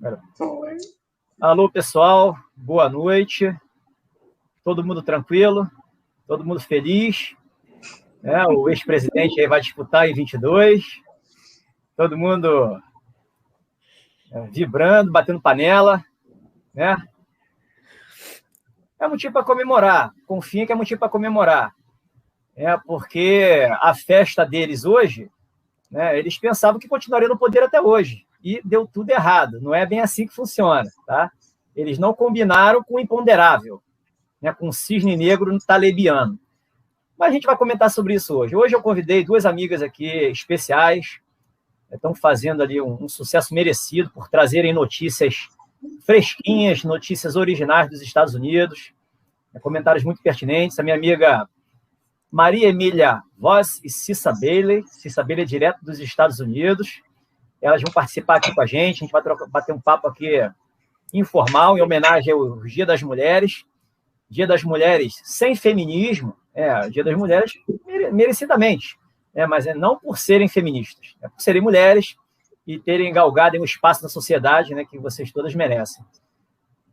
Oi. Alô, pessoal, boa noite. Todo mundo tranquilo? Todo mundo feliz? O ex-presidente aí vai disputar em 22. Todo mundo vibrando, batendo panela, né? É motivo para comemorar. Confia que é motivo para comemorar. Porque a festa deles hoje, né, eles pensavam que continuariam no poder até hoje. E deu tudo errado. Não é bem assim que funciona, tá? Eles não combinaram com o imponderável, né, com o cisne negro talebiano. Mas a gente vai comentar sobre isso hoje. Hoje eu convidei duas amigas aqui especiais, estão fazendo ali um sucesso merecido por trazerem notícias fresquinhas, notícias originais dos Estados Unidos, comentários muito pertinentes. A minha amiga Maria Emília Voss e Cissa Bailey é direto dos Estados Unidos. Elas vão participar aqui com a gente vai bater um papo aqui informal, em homenagem ao Dia das Mulheres. Dia das Mulheres sem feminismo, Dia das Mulheres merecidamente, mas não por serem feministas, é por serem mulheres e terem galgado um espaço na sociedade, né, que vocês todas merecem.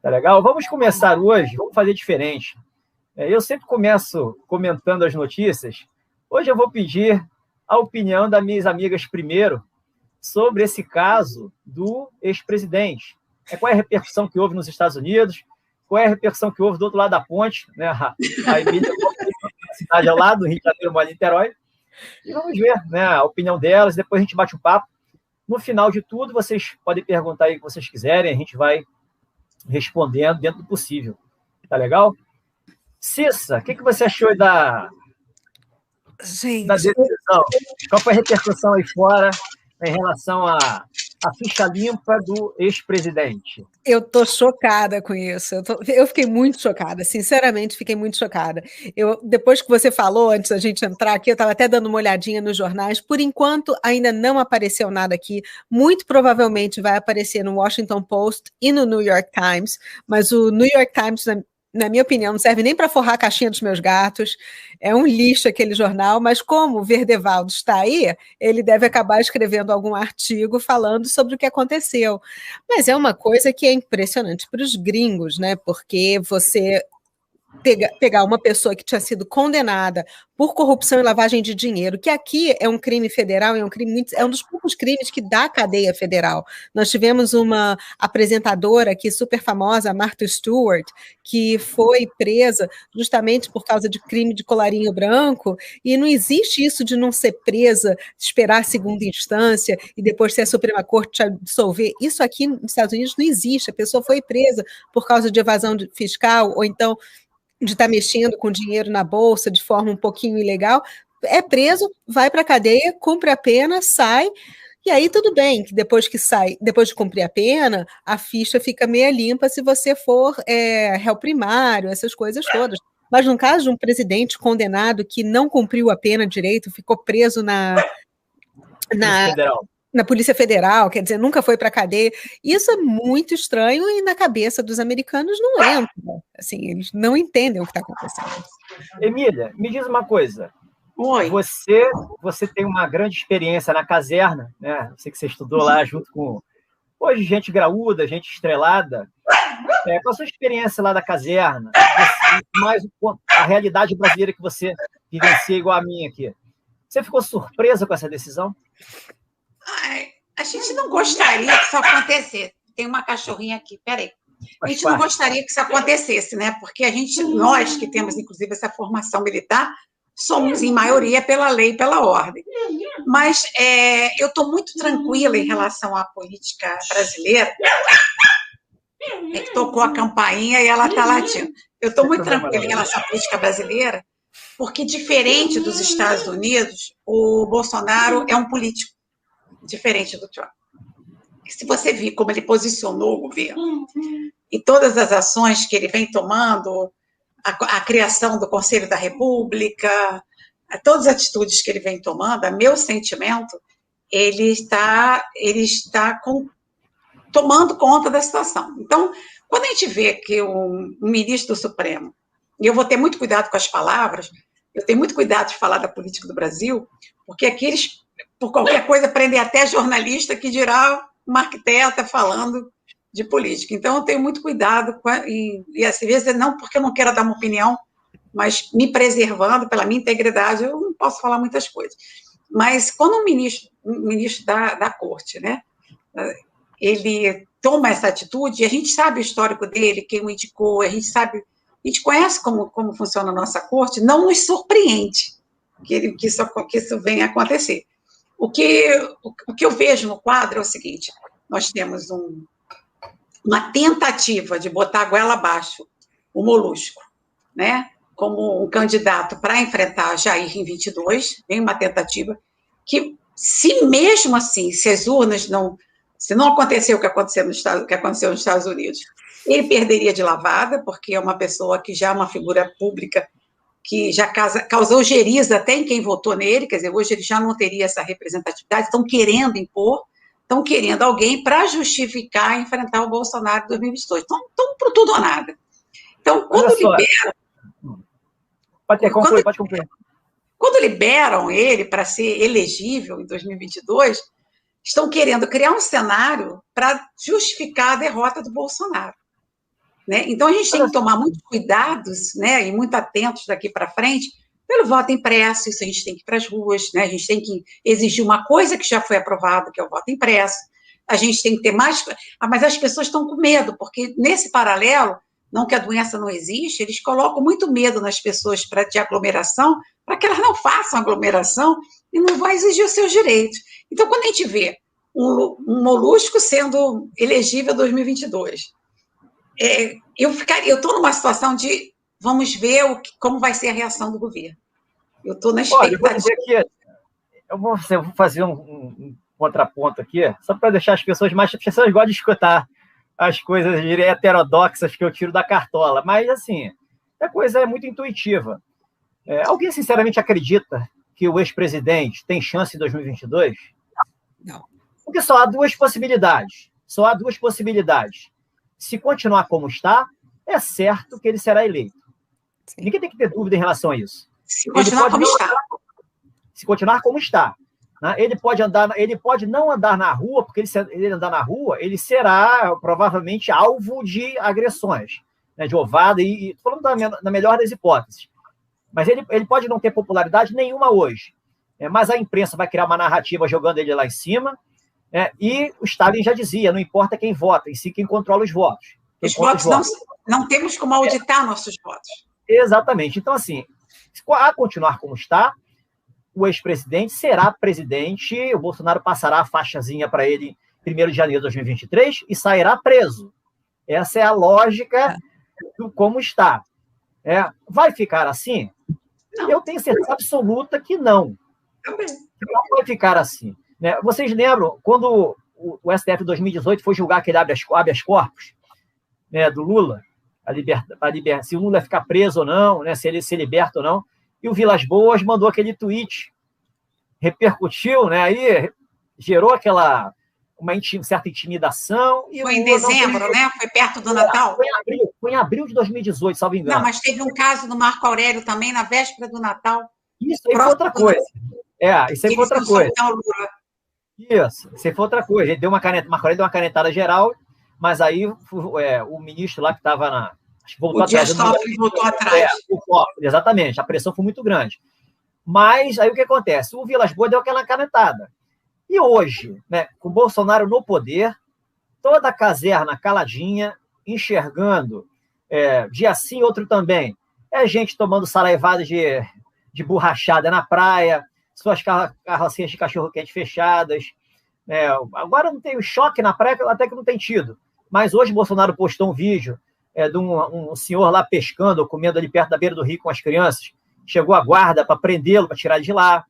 Tá legal? Vamos começar hoje, vamos fazer diferente. Eu sempre começo comentando as notícias. Hoje eu vou pedir a opinião das minhas amigas primeiro sobre esse caso do ex-presidente. Qual é a repercussão que houve nos Estados Unidos? Qual é a repercussão que houve do outro lado da ponte? Né? A Emília, a cidade ao lado do Rio de Janeiro, mora em Niterói. E vamos ver, né, a opinião delas, depois a gente bate um papo. No final de tudo, vocês podem perguntar aí o que vocês quiserem, a gente vai respondendo dentro do possível. Tá legal? Cissa, o que você achou da decisão? Qual foi a repercussão aí fora em relação à ficha limpa do ex-presidente? Eu estou chocada com isso. Eu fiquei muito chocada, sinceramente, fiquei muito chocada. Depois que você falou, antes da gente entrar aqui, eu estava até dando uma olhadinha nos jornais. Por enquanto, ainda não apareceu nada aqui. Muito provavelmente vai aparecer no Washington Post e no New York Times, mas o New York Times, na minha opinião, não serve nem para forrar a caixinha dos meus gatos. É um lixo aquele jornal, mas como o Verdevaldo está aí, ele deve acabar escrevendo algum artigo falando sobre o que aconteceu. Mas é uma coisa que é impressionante para os gringos, né? Porque você pegar uma pessoa que tinha sido condenada por corrupção e lavagem de dinheiro, que aqui é um crime federal, é um dos poucos crimes que dá cadeia federal. Nós tivemos uma apresentadora aqui super famosa, a Martha Stewart, que foi presa justamente por causa de crime de colarinho branco, e não existe isso de não ser presa, esperar a segunda instância e depois se a Suprema Corte absolver. Isso aqui nos Estados Unidos não existe. A pessoa foi presa por causa de evasão fiscal, ou então de estar mexendo com dinheiro na bolsa de forma um pouquinho ilegal, é preso, vai para a cadeia, cumpre a pena, sai, e aí tudo bem, que depois de cumprir a pena, a ficha fica meia limpa se você for réu primário, essas coisas todas. Mas no caso de um presidente condenado que não cumpriu a pena direito, ficou preso na Polícia Federal, quer dizer, nunca foi para a cadeia. Isso é muito estranho e na cabeça dos americanos não entra. Assim, eles não entendem o que está acontecendo. Emília, me diz uma coisa. Oi. Você tem uma grande experiência na caserna, né? Eu sei que você estudou lá junto com hoje gente graúda, gente estrelada. Qual a sua experiência lá da caserna? Mais a realidade brasileira que você vivencia igual a minha aqui. Você ficou surpresa com essa decisão? A gente não gostaria que isso acontecesse. Tem uma cachorrinha aqui, peraí. A gente não gostaria que isso acontecesse, né? Porque nós que temos, inclusive, essa formação militar, somos, em maioria, pela lei e pela ordem. Mas eu estou muito tranquila em relação à política brasileira. É que tocou a campainha e ela está latindo. Eu estou muito tranquila em relação à política brasileira, porque, diferente dos Estados Unidos, o Bolsonaro é um político diferente do Trump. Se você vir como ele posicionou o governo e todas as ações que ele vem tomando, a criação do Conselho da República, todas as atitudes que ele vem tomando, a meu sentimento, ele está tomando conta da situação. Então, quando a gente vê que o ministro do Supremo, e eu vou ter muito cuidado com as palavras, eu tenho muito cuidado de falar da política do Brasil, porque aqui eles, por qualquer coisa, prendem até jornalista que dirá uma arquiteta falando de política. Então, eu tenho muito cuidado, e às vezes, não porque eu não quero dar uma opinião, mas me preservando pela minha integridade, eu não posso falar muitas coisas. Mas quando um ministro da corte, né, ele toma essa atitude, a gente sabe o histórico dele, quem o indicou, a gente conhece como funciona a nossa corte, não nos surpreende que isso venha a acontecer. O que eu vejo no quadro é o seguinte: nós temos uma tentativa de botar a goela abaixo o Molusco, né, como um candidato para enfrentar Jair em 22, vem uma tentativa que, se mesmo assim, se não acontecer o que aconteceu nos Estados Unidos, ele perderia de lavada, porque é uma pessoa que já é uma figura pública que já causou geriza até em quem votou nele, quer dizer, hoje ele já não teria essa representatividade, estão querendo impor, estão querendo alguém para justificar enfrentar o Bolsonaro em 2022. Estão por tudo ou nada. Então, quando liberam... Pode concluir. Quando liberam ele para ser elegível em 2022, estão querendo criar um cenário para justificar a derrota do Bolsonaro. Né? Então, a gente tem que tomar muitos cuidados, né, e muito atentos daqui para frente pelo voto impresso. Isso a gente tem que ir para as ruas, né? A gente tem que exigir uma coisa que já foi aprovada, que é o voto impresso. A gente tem que ter mais... mas as pessoas estão com medo, porque nesse paralelo, não que a doença não existe, eles colocam muito medo nas pessoas de aglomeração, para que elas não façam aglomeração e não vão exigir os seus direitos. Então, quando a gente vê um Molusco sendo elegível em 2022, eu estou numa situação de vamos ver como vai ser a reação do governo. Eu estou na expectativa. Eu vou fazer um contraponto aqui, só para deixar as pessoas gostam de escutar as coisas heterodoxas que eu tiro da cartola, mas, assim, a coisa é muito intuitiva. Alguém, sinceramente, acredita que o ex-presidente tem chance em 2022? Não. Porque só há duas possibilidades. Se continuar como está, é certo que ele será eleito. Sim. Ninguém tem que ter dúvida em relação a isso. Se continuar como está. Né? Ele pode não andar na rua, porque se ele andar na rua, ele será provavelmente alvo de agressões, né, de ovada, e falando na melhor das hipóteses. Mas ele pode não ter popularidade nenhuma hoje. Mas a imprensa vai criar uma narrativa jogando ele lá em cima, e o Stalin já dizia, não importa quem vota, e sim quem controla os votos. Os votos não temos como auditar nossos votos. Exatamente. Então, assim, a continuar como está, o ex-presidente será presidente, o Bolsonaro passará a faixazinha para ele em 1º de janeiro de 2023 e sairá preso. Essa é a lógica do como está. Vai ficar assim? Não. Eu tenho certeza absoluta que não. Também. Não vai ficar assim. Né? Vocês lembram, quando o STF em 2018 foi julgar aquele habeas corpus, né, do Lula, se o Lula ficar preso ou não, né, se ele se liberta ou não, e o Vilas Boas mandou aquele tweet, repercutiu, né, aí gerou uma certa intimidação. Foi em dezembro, né? Foi perto do Natal? Foi em abril de 2018, salvo engano. Não, mas teve um caso do Marco Aurélio também, na véspera do Natal. Isso aí foi outra coisa. Isso aí foi outra coisa. Isso aí foi outra coisa. Ele deu Marco Aurélio deu uma canetada geral, mas aí o ministro lá que estava voltou atrás. Voltou atrás. Exatamente, a pressão foi muito grande. Mas aí o que acontece? O Vilas Boas deu aquela canetada. E hoje, né, com o Bolsonaro no poder, toda a caserna caladinha, enxergando, dia sim, outro também, gente tomando saraivada de borrachada na praia, suas carrocinhas de cachorro-quente fechadas. Agora não tem o choque na praia, até que não tem tido. Mas hoje Bolsonaro postou um vídeo de um senhor lá pescando ou comendo ali perto da beira do rio com as crianças. Chegou a guarda para prendê-lo, para tirar de lá.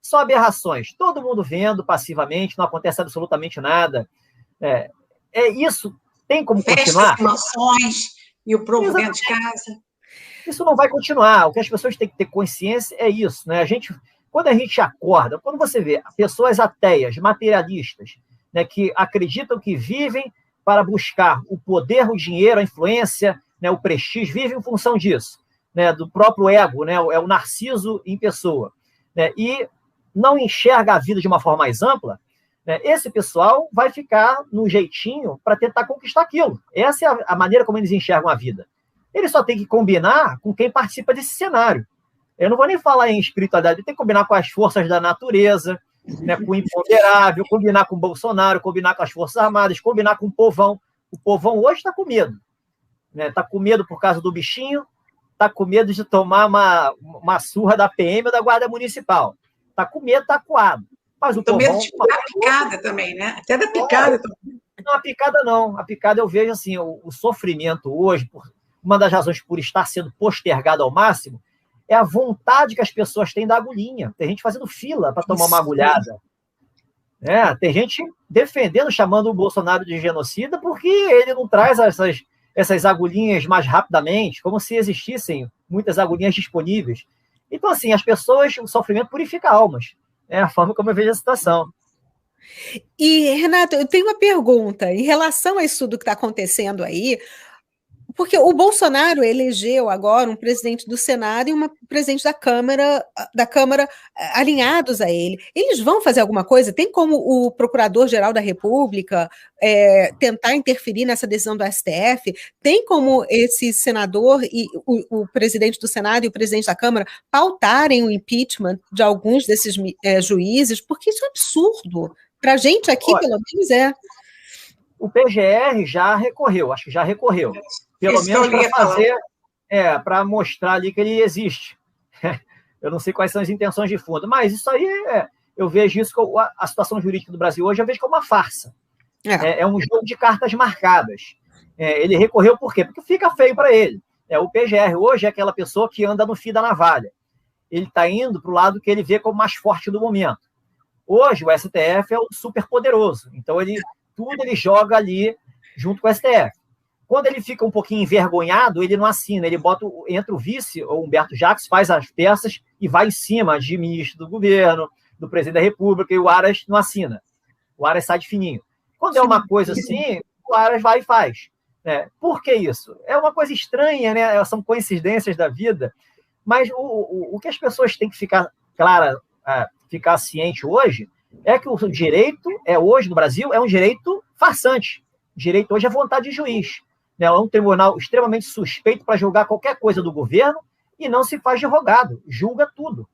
Só aberrações. Todo mundo vendo passivamente, não acontece absolutamente nada. Isso tem como continuar? Festas, e o povo dentro de casa. Isso não vai continuar. O que as pessoas têm que ter consciência é isso. Né? Quando a gente acorda, quando você vê pessoas ateias, materialistas, né, que acreditam que vivem para buscar o poder, o dinheiro, a influência, né, o prestígio, vivem em função disso, né, do próprio ego, né, é o narciso em pessoa, né, e não enxerga a vida de uma forma mais ampla, né? Esse pessoal vai ficar no jeitinho para tentar conquistar aquilo. Essa é a maneira como eles enxergam a vida. Eles só têm que combinar com quem participa desse cenário. Eu não vou nem falar em espiritualidade, tem que combinar com as forças da natureza, né, com o imponderável, combinar com o Bolsonaro, combinar com as Forças Armadas, combinar com o povão. O povão hoje está com medo. Está com medo por causa do bichinho, está com medo de tomar uma surra da PM ou da Guarda Municipal. Está com medo, está acuado. Mas o povão... medo da picada também, né? Até da picada. Não, a picada não. A picada eu vejo assim, o sofrimento hoje, uma das razões por estar sendo postergado ao máximo, é a vontade que as pessoas têm da agulhinha. Tem gente fazendo fila para tomar uma agulhada. Tem gente defendendo, chamando o Bolsonaro de genocida, porque ele não traz essas agulhinhas mais rapidamente, como se existissem muitas agulhinhas disponíveis. Então, assim, as pessoas, o sofrimento purifica almas. É a forma como eu vejo a situação. E, Renato, eu tenho uma pergunta em relação a isso tudo que está acontecendo aí, porque o Bolsonaro elegeu agora um presidente do Senado e uma presidente da Câmara alinhados a ele. Eles vão fazer alguma coisa? Tem como o Procurador-Geral da República tentar interferir nessa decisão do STF? Tem como esse senador e o presidente do Senado e o presidente da Câmara pautarem o impeachment de alguns desses juízes? Porque isso é absurdo. Para a gente aqui, pelo menos, é. O PGR já recorreu, acho que já recorreu. Pelo menos para fazer, para mostrar ali que ele existe. Eu não sei quais são as intenções de fundo, mas isso aí, eu vejo isso, a situação jurídica do Brasil hoje, eu vejo como uma farsa. É um jogo de cartas marcadas. Ele recorreu por quê? Porque fica feio para ele. O PGR hoje é aquela pessoa que anda no fio da navalha. Ele está indo para o lado que ele vê como mais forte do momento. Hoje, o STF é o super poderoso. Então, tudo ele joga ali junto com o STF. Quando ele fica um pouquinho envergonhado, ele não assina, ele entra o vice, o Humberto Jacques, faz as peças e vai em cima de ministro do governo, do presidente da República, e o Aras não assina. O Aras sai de fininho. Quando é uma coisa assim, o Aras vai e faz. Por que isso? É uma coisa estranha, né? São coincidências da vida, mas o que as pessoas têm que ficar ficar ciente hoje é que o direito, hoje no Brasil, é um direito farsante. O direito hoje é vontade de juiz. É um tribunal extremamente suspeito para julgar qualquer coisa do governo e não se faz de rogado, julga tudo.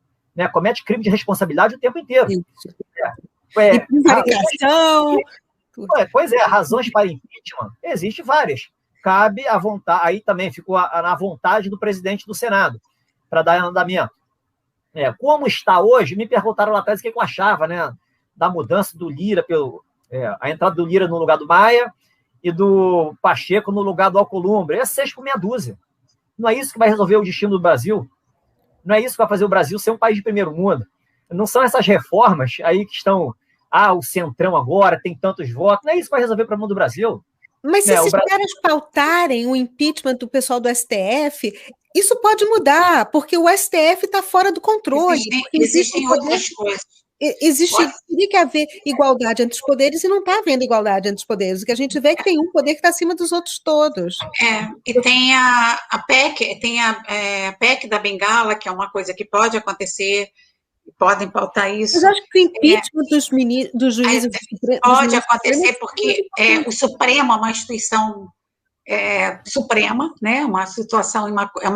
Comete crime de responsabilidade o tempo inteiro. Pois é, razões para impeachment, existem várias. Cabe à vontade, aí também ficou na vontade do presidente do Senado, para dar andamento. Como está hoje, me perguntaram lá atrás o que eu achava, da mudança do Lira, a entrada do Lira no lugar do Maia, e do Pacheco no lugar do Alcolumbre. 6 por meia dúzia. Não é isso que vai resolver o destino do Brasil. Não é isso que vai fazer o Brasil ser um país de primeiro mundo. Não são essas reformas aí que estão... o Centrão agora tem tantos votos. Não é isso que vai resolver para o mundo do Brasil. Mas se esses caras pautarem o impeachment do pessoal do STF, isso pode mudar, porque o STF está fora do controle. Existem outras coisas. Teria que haver igualdade entre os poderes e não está havendo igualdade entre os poderes. O que a gente vê é que tem um poder que está acima dos outros todos. E tem a PEC, a PEC da Bengala, que é uma coisa que pode acontecer, podem pautar isso. Mas eu acho que o impeachment dos juízes... Pode acontecer porque o Supremo é uma instituição suprema, né? É uma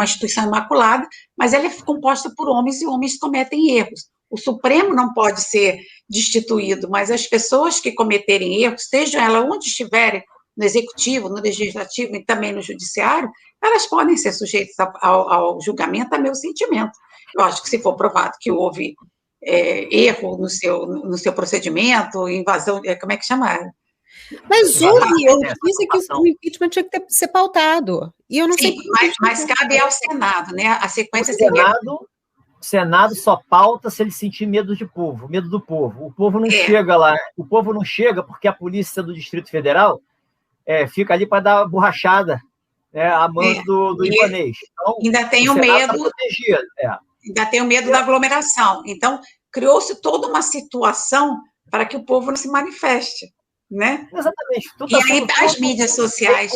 instituição imaculada, mas ela é composta por homens e homens cometem erros. O Supremo não pode ser destituído, mas as pessoas que cometerem erros, sejam elas onde estiverem, no Executivo, no Legislativo e também no Judiciário, elas podem ser sujeitas ao julgamento, a meu sentimento. Eu acho que se for provado que houve erro no seu procedimento, invasão, como é que chama? Mas eu disse que o impeachment tinha que ser pautado. E eu não sei. Mas cabe ao Senado, né? A sequência O Senado só pauta se ele sentir medo do povo. O povo não chega lá. O povo não chega porque a polícia do Distrito Federal fica ali para dar borrachada a mando do Ibanez. Então, ainda tem o medo. Ainda tem o medo da aglomeração. Então, criou-se toda uma situação para que o povo não se manifeste, né? Exatamente. E aí as mídias sociais...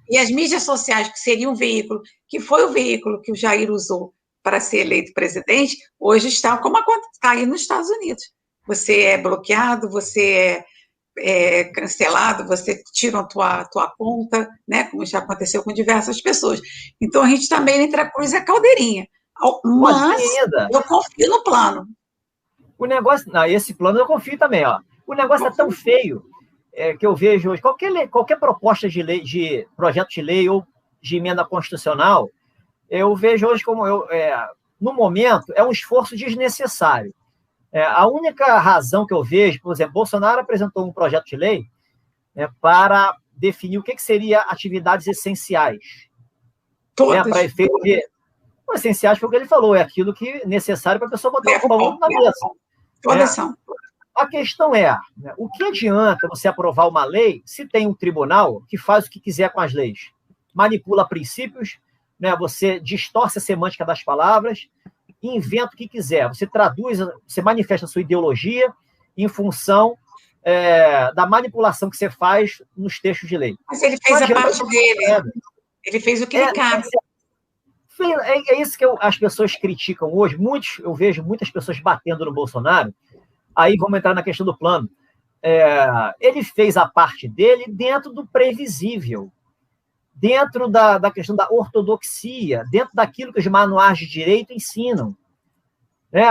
E as mídias sociais, que seria um veículo, que foi o veículo que o Jair usou para ser eleito presidente, hoje está como está aí nos Estados Unidos. você é bloqueado, você é cancelado, você tira a tua conta, né? Como já aconteceu com diversas pessoas. Então, a gente está meio entre a cruz e a caldeirinha. Mas eu confio no plano. O negócio... Não, esse plano eu confio também, ó. O negócio é tão feio que eu vejo hoje. Qualquer proposta de lei, de projeto de lei ou de emenda constitucional, eu vejo hoje como... no momento, é um esforço desnecessário. A única razão que eu vejo, por exemplo, Bolsonaro apresentou um projeto de lei para definir o que seria atividades essenciais. Para efeito de... Essenciais foi o que ele falou, é aquilo que é necessário para a pessoa botar o pão na mesa. A questão é, o que adianta você aprovar uma lei se tem um tribunal que faz o que quiser com as leis? Manipula princípios, você distorce a semântica das palavras, inventa o que quiser, você traduz, você manifesta a sua ideologia em função da manipulação que você faz nos textos de lei. Mas ele fez a parte dele, ele fez o que lhe cabe. É isso que as pessoas criticam hoje, eu vejo muitas pessoas batendo no Bolsonaro, aí vamos entrar na questão do plano. Ele fez a parte dele dentro do previsível, dentro da questão da ortodoxia, dentro daquilo que os manuais de direito ensinam.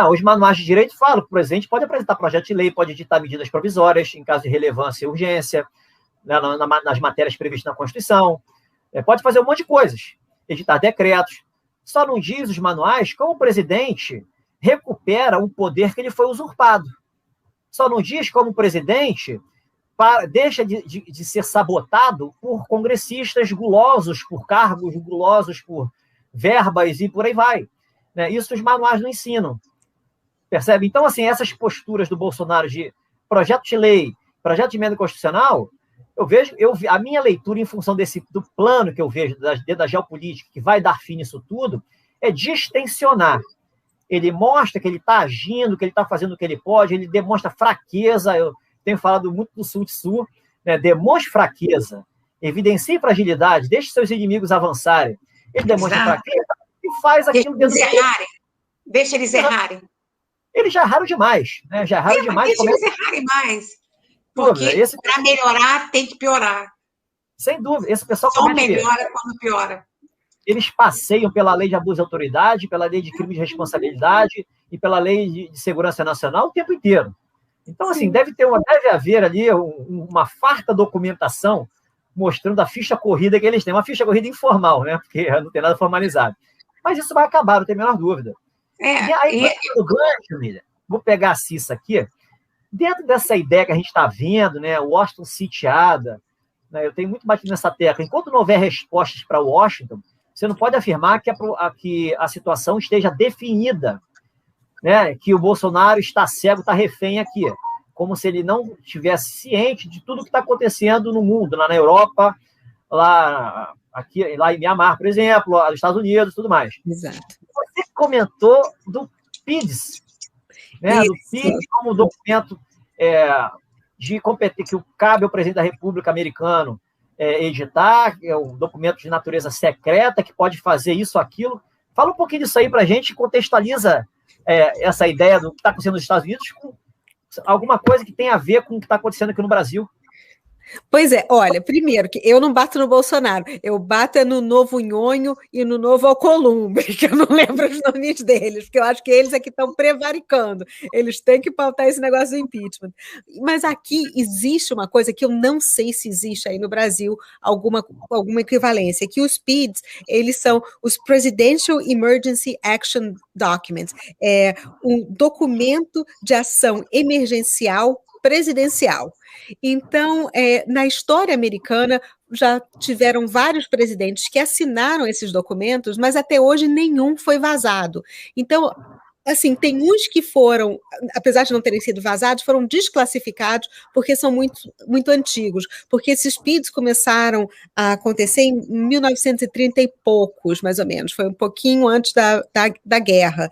Os manuais de direito falam que o presidente pode apresentar projeto de lei, pode editar medidas provisórias em caso de relevância e urgência, nas matérias previstas na Constituição, pode fazer um monte de coisas, editar decretos. Só não diz os manuais como o presidente recupera um poder que lhe foi usurpado. Só não diz como o presidente deixa de ser sabotado por congressistas gulosos por cargos, gulosos por verbas e por aí vai. Isso os manuais não ensinam. Percebe? Então, assim, essas posturas do Bolsonaro de projeto de lei, projeto de emenda constitucional, a minha leitura em função do plano que eu vejo da geopolítica, que vai dar fim nisso tudo, é distensionar. Ele mostra que ele está agindo, que ele está fazendo o que ele pode, ele demonstra fraqueza. Eu tenho falado muito do Sun Tzu, demonstre fraqueza, evidencie fragilidade, deixe seus inimigos avançarem. Ele demonstra fraqueza e faz aquilo dentro do... Deixa eles errarem. Eles já erraram demais. Já erraram demais. Deixa eles errarem mais. Porque para melhorar tem que piorar. Sem dúvida. Esse pessoal só melhora quando piora. Eles passeiam pela lei de abuso de autoridade, pela lei de crime de responsabilidade e pela lei de segurança nacional o tempo inteiro. Então, assim, deve haver ali uma farta documentação mostrando a ficha corrida que eles têm. Uma ficha corrida informal, porque não tem nada formalizado. Mas isso vai acabar, não tem a menor dúvida. E aí, no gancho, Miriam, vou pegar a Cissa aqui. Dentro dessa ideia que a gente está vendo, Washington sitiada, eu tenho muito batido nessa tecla. Enquanto não houver respostas para Washington, você não pode afirmar que a situação esteja definida, que o Bolsonaro está cego, está refém aqui, como se ele não estivesse ciente de tudo que está acontecendo no mundo, lá na Europa, lá em Mianmar, por exemplo, lá nos Estados Unidos, tudo mais. Exato. Você comentou do PIDES, do PIDES como documento de competência que cabe ao presidente da República americano editar, é um documento de natureza secreta que pode fazer isso, aquilo. Fala um pouquinho disso aí para a gente, contextualiza essa ideia do que está acontecendo nos Estados Unidos com alguma coisa que tem a ver com o que está acontecendo aqui no Brasil. Pois é, olha, primeiro, que eu não bato no Bolsonaro, eu bato no Novo Nhonho e no Novo Alcolumbre, que eu não lembro os nomes deles, porque eu acho que eles é que estão prevaricando, eles têm que pautar esse negócio do impeachment. Mas aqui existe uma coisa que eu não sei se existe aí no Brasil, alguma equivalência, que os PIDs, eles são os Presidential Emergency Action Documents, um documento de ação emergencial presidencial. Então, na história americana, já tiveram vários presidentes que assinaram esses documentos, mas até hoje nenhum foi vazado. Então, assim, tem uns que foram, apesar de não terem sido vazados, foram desclassificados porque são muito, muito antigos, porque esses PIDs começaram a acontecer em 1930 e poucos, mais ou menos, foi um pouquinho antes da guerra,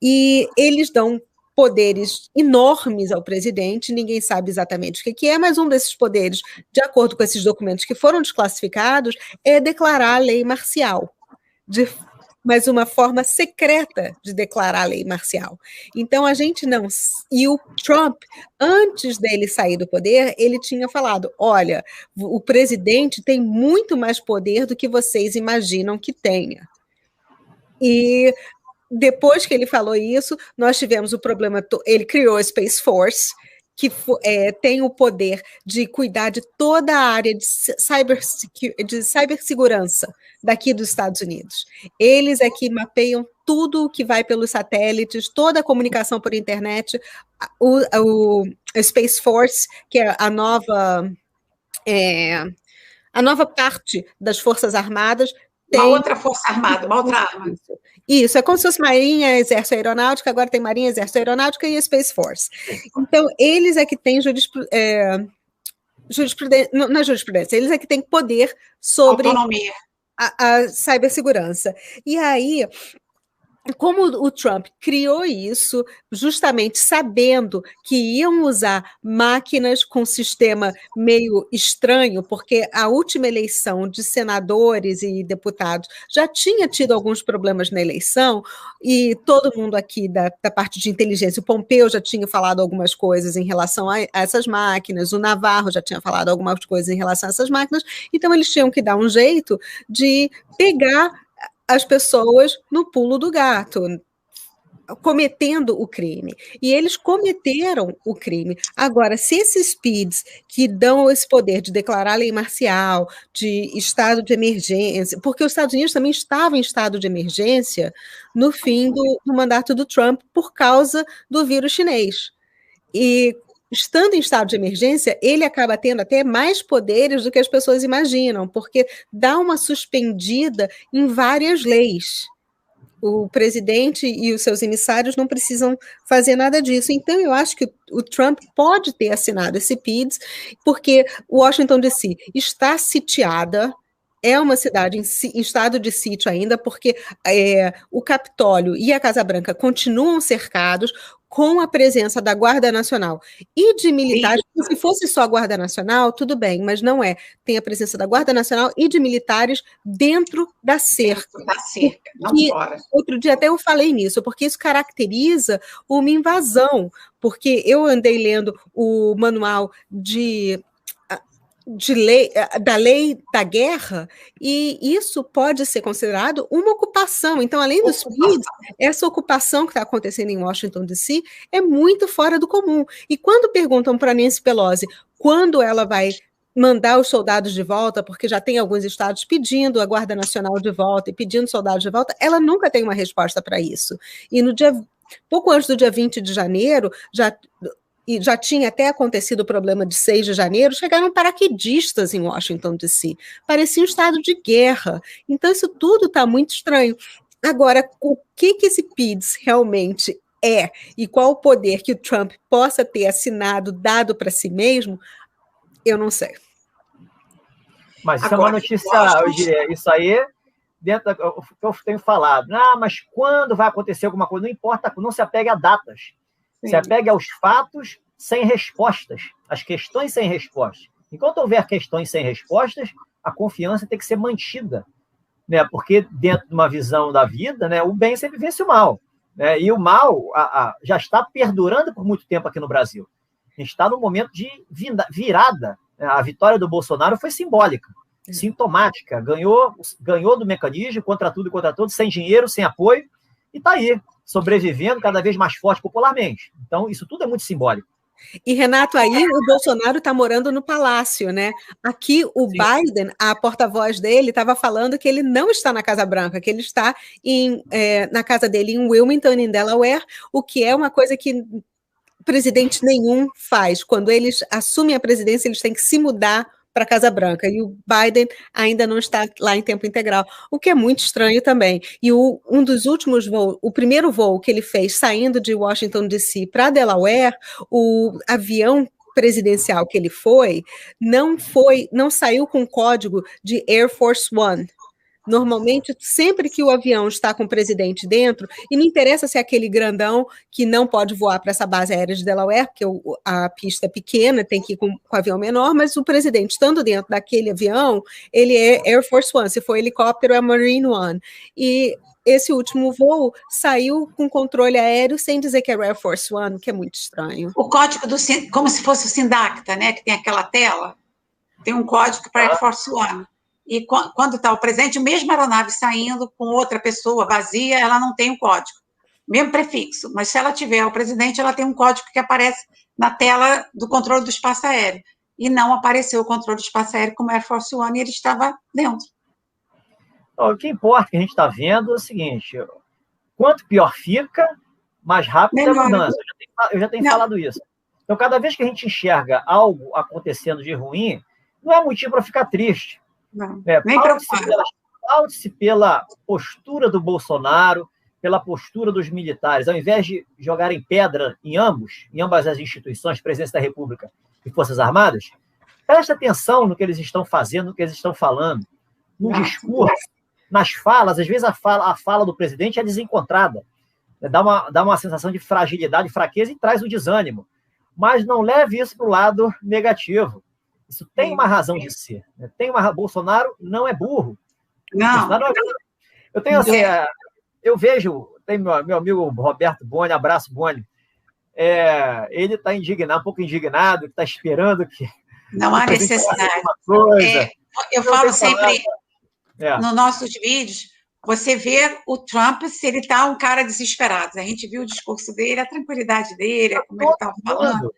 e eles dão poderes enormes ao presidente, ninguém sabe exatamente o que é, mas um desses poderes, de acordo com esses documentos que foram desclassificados, é declarar a lei marcial, mas uma forma secreta de declarar a lei marcial. Então, a gente não... E o Trump, antes dele sair do poder, ele tinha falado, olha, o presidente tem muito mais poder do que vocês imaginam que tenha. E depois que ele falou isso, nós tivemos o problema, ele criou a Space Force, que tem o poder de cuidar de toda a área de cibersegurança daqui dos Estados Unidos. Eles é que mapeiam tudo o que vai pelos satélites, toda a comunicação por internet. A Space Force, que é a nova parte das Forças Armadas, tem uma outra força armada, uma outra arma. Isso, é como se fosse Marinha, Exército Aeronáutica, agora tem Marinha, Exército Aeronáutica e a Space Force. Então, eles é que têm jurisprudência, não é jurisprudência, eles é que têm poder sobre autonomia, a cibersegurança. E aí, como o Trump criou isso, justamente sabendo que iam usar máquinas com sistema meio estranho, porque a última eleição de senadores e deputados já tinha tido alguns problemas na eleição, e todo mundo aqui da parte de inteligência, o Pompeu já tinha falado algumas coisas em relação a essas máquinas, o Navarro já tinha falado algumas coisas em relação a essas máquinas, então eles tinham que dar um jeito de pegar as pessoas no pulo do gato, cometendo o crime. E eles cometeram o crime. Agora, se esses PIDs que dão esse poder de declarar lei marcial, de estado de emergência, porque os Estados Unidos também estavam em estado de emergência no fim do mandato do Trump por causa do vírus chinês. E estando em estado de emergência, ele acaba tendo até mais poderes do que as pessoas imaginam, porque dá uma suspendida em várias leis. O presidente e os seus emissários não precisam fazer nada disso. Então, eu acho que o Trump pode ter assinado esse PIDs, porque Washington, D.C. está sitiada, é uma cidade em estado de sítio ainda, porque o Capitólio e a Casa Branca continuam cercados, com a presença da Guarda Nacional e de militares. Se fosse só a Guarda Nacional, tudo bem, mas não é. Tem a presença da Guarda Nacional e de militares dentro da cerca. Da cerca, não fora. Outro dia até eu falei nisso, porque isso caracteriza uma invasão, porque eu andei lendo o manual da lei da guerra, e isso pode ser considerado uma ocupação. Então, além dos PIDs, essa ocupação que está acontecendo em Washington, D.C., é muito fora do comum. E quando perguntam para Nancy Pelosi quando ela vai mandar os soldados de volta, porque já tem alguns estados pedindo a Guarda Nacional de volta e pedindo soldados de volta, ela nunca tem uma resposta para isso. E pouco antes do dia 20 de janeiro, e já tinha até acontecido o problema de 6 de janeiro, chegaram paraquedistas em Washington, D.C. Parecia um estado de guerra. Então, isso tudo está muito estranho. Agora, o que esse PIDs realmente é e qual o poder que o Trump possa ter assinado, dado para si mesmo, eu não sei. Mas isso é uma notícia, eu diria, isso aí, dentro do que eu tenho falado. Mas quando vai acontecer alguma coisa? Não importa, não se apegue a datas. Se apegue aos fatos sem respostas, as questões sem respostas. Enquanto houver questões sem respostas, a confiança tem que ser mantida, né? Porque dentro de uma visão da vida, né, o bem sempre vence o mal, né? E o mal já está perdurando por muito tempo aqui no Brasil. A gente está num momento de virada. A vitória do Bolsonaro foi simbólica, sintomática. Ganhou do mecanismo, contra tudo e contra todos, sem dinheiro, sem apoio, e está aí, sobrevivendo cada vez mais forte popularmente. Então, isso tudo é muito simbólico. E, Renato, aí o Bolsonaro está morando no Palácio, né? Aqui o Sim. Biden, a porta-voz dele, estava falando que ele não está na Casa Branca, que ele está na casa dele em Wilmington, em Delaware, o que é uma coisa que presidente nenhum faz. Quando eles assumem a presidência, eles têm que se mudar para a Casa Branca, e o Biden ainda não está lá em tempo integral, o que é muito estranho também. E um dos últimos voos, o primeiro voo que ele fez saindo de Washington, D.C. para Delaware, o avião presidencial que ele não saiu com código de Air Force One, Normalmente, sempre que o avião está com o presidente dentro, e não interessa se é aquele grandão que não pode voar para essa base aérea de Delaware, porque a pista é pequena, tem que ir com o avião menor, mas o presidente, estando dentro daquele avião, ele é Air Force One, se for helicóptero, é Marine One. E esse último voo saiu com controle aéreo sem dizer que era Air Force One, que é muito estranho. O código como se fosse o Sindacta, né, que tem aquela tela, tem um código para Air Force One. E quando está o presidente, mesmo a aeronave saindo com outra pessoa vazia, ela não tem o código, mesmo prefixo. Mas se ela tiver o presidente, ela tem um código que aparece na tela do controle do espaço aéreo. E não apareceu o controle do espaço aéreo como Air Force One, e ele estava dentro. O que importa que a gente está vendo é o seguinte: quanto pior fica, mais rápido é a mudança. Eu já tenho falado isso. Então, cada vez que a gente enxerga algo acontecendo de ruim, não é motivo para ficar triste. Paute-se pela postura do Bolsonaro, pela postura dos militares. Ao invés de jogarem pedra em ambas as instituições, Presidência da República e Forças Armadas, preste atenção no que eles estão fazendo, no que eles estão falando, no discurso, nas falas. Às vezes a fala do presidente é desencontrada, dá uma sensação de fragilidade, fraqueza e traz o desânimo. Mas não leve isso para o lado negativo. Isso tem uma razão de ser. Bolsonaro não é burro. Não. Eu tenho assim, eu vejo, tem meu amigo Roberto Boni, abraço Boni, ele está indignado, um pouco indignado, está esperando que... Não há necessidade. Eu falo sempre, nos nossos vídeos, você vê o Trump, se ele está um cara desesperado. A gente viu o discurso dele, a tranquilidade dele, como ele estava falando.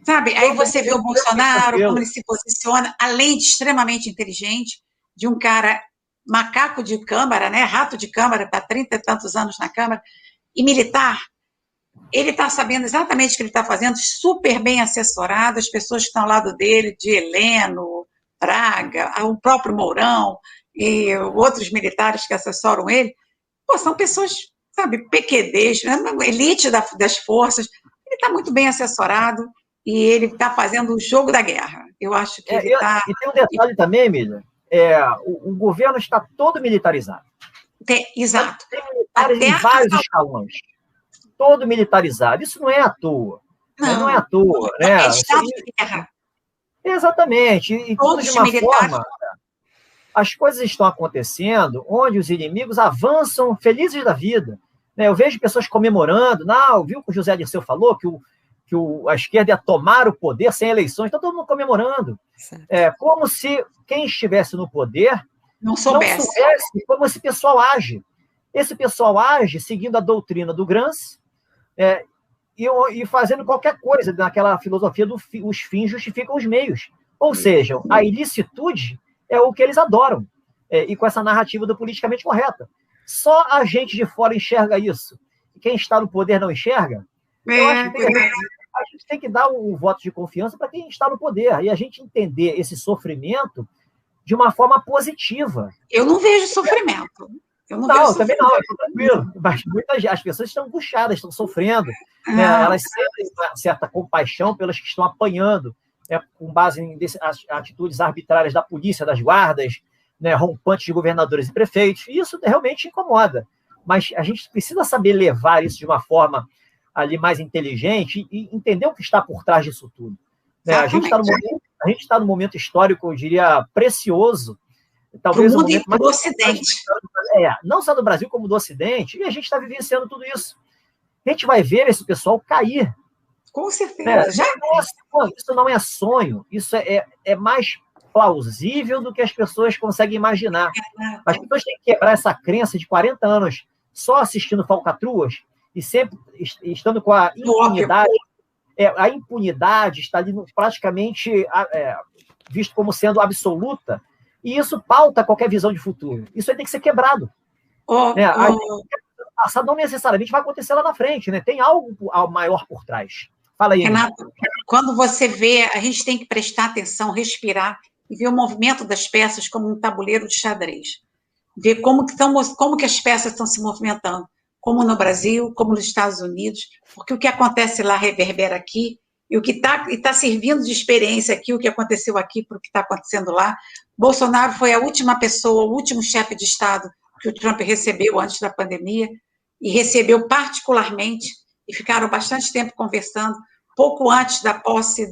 Sabe? Aí você vê o Bolsonaro, como ele se posiciona, além de extremamente inteligente, de um cara macaco de Câmara, né? Rato de Câmara, está há 30 e tantos anos na Câmara, e militar. Ele está sabendo exatamente o que ele está fazendo, super bem assessorado, as pessoas que estão ao lado dele, de Heleno, Braga, o próprio Mourão, e outros militares que assessoram ele, são pessoas, sabe, PQDs, elite das forças. Ele está muito bem assessorado e ele está fazendo o jogo da guerra. Eu acho que ele está... E tem um detalhe também, Emília, o governo está todo militarizado. Exato. Tem militares em vários escalões. Todo militarizado. Isso não é à toa. Não é à toa. É estado de guerra. Exatamente. E tudo de uma forma... As coisas estão acontecendo onde os inimigos avançam felizes da vida. Eu vejo pessoas comemorando. Não, viu o que o José Dirceu falou? Que a esquerda ia tomar o poder sem eleições. Está todo mundo comemorando. Como se quem estivesse no poder não soubesse como esse pessoal age. Esse pessoal age seguindo a doutrina do Gramsci e fazendo qualquer coisa naquela filosofia os fins justificam os meios. Ou seja, a ilicitude é o que eles adoram, e com essa narrativa do politicamente correta. Só a gente de fora enxerga isso. E quem está no poder não enxerga? Eu acho que a gente tem que dar um voto de confiança para quem está no poder, e a gente entender esse sofrimento de uma forma positiva. Eu não vejo sofrimento. Não, também não, estou tranquilo. Mas as pessoas estão angustiadas, estão sofrendo. Elas sentem uma certa compaixão pelas que estão apanhando, com base em atitudes arbitrárias da polícia, das guardas, rompantes de governadores e prefeitos. E isso realmente incomoda. Mas a gente precisa saber levar isso de uma forma ali mais inteligente e entender o que está por trás disso tudo. A gente está num momento histórico, eu diria, precioso. Talvez o mundo do Ocidente. Não só do Brasil, como do Ocidente, e a gente está vivenciando tudo isso. A gente vai ver esse pessoal cair. Com certeza. Isso não é sonho, isso é mais plausível do que as pessoas conseguem imaginar. As pessoas têm que quebrar essa crença de 40 anos só assistindo falcatruas e sempre estando com a impunidade. A impunidade está ali praticamente visto como sendo absoluta, e isso pauta qualquer visão de futuro. Isso aí tem que ser quebrado. Não necessariamente vai acontecer lá na frente, né? Tem algo maior por trás. Fala aí. Renato, quando você vê, a gente tem que prestar atenção, respirar e ver o movimento das peças como um tabuleiro de xadrez. Ver como que as peças estão se movimentando, como no Brasil, como nos Estados Unidos, porque o que acontece lá reverbera aqui e o que está servindo de experiência aqui, o que aconteceu aqui para o que está acontecendo lá. Bolsonaro foi a última pessoa, o último chefe de Estado que o Trump recebeu antes da pandemia, e recebeu particularmente, e ficaram bastante tempo conversando, pouco antes da posse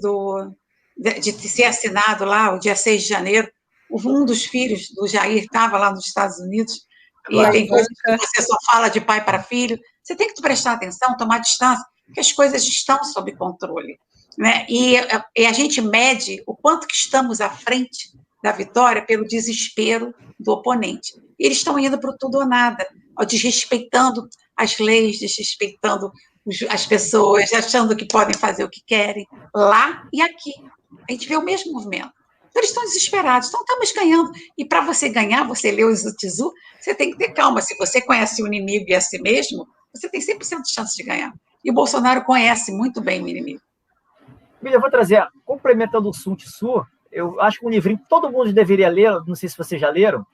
de ser assinado lá, o dia 6 de janeiro, um dos filhos do Jair estava lá nos Estados Unidos, claro. E tem coisas que você só fala de pai para filho, você tem que prestar atenção, tomar distância, porque as coisas estão sob controle, né? E a gente mede o quanto que estamos à frente da vitória pelo desespero do oponente. E eles estão indo para o tudo ou nada, desrespeitando as leis, desrespeitando as pessoas, achando que podem fazer o que querem, lá e aqui. A gente vê o mesmo movimento. Então, eles estão desesperados, então estamos ganhando. E para você ganhar, você leu o Zutizu, você tem que ter calma. Se você conhece o inimigo e a si mesmo, você tem 100% de chance de ganhar. E o Bolsonaro conhece muito bem o inimigo. Miriam, eu vou trazer, complementando o Sun Tzu, eu acho que um livrinho que todo mundo deveria ler, não sei se vocês já leram,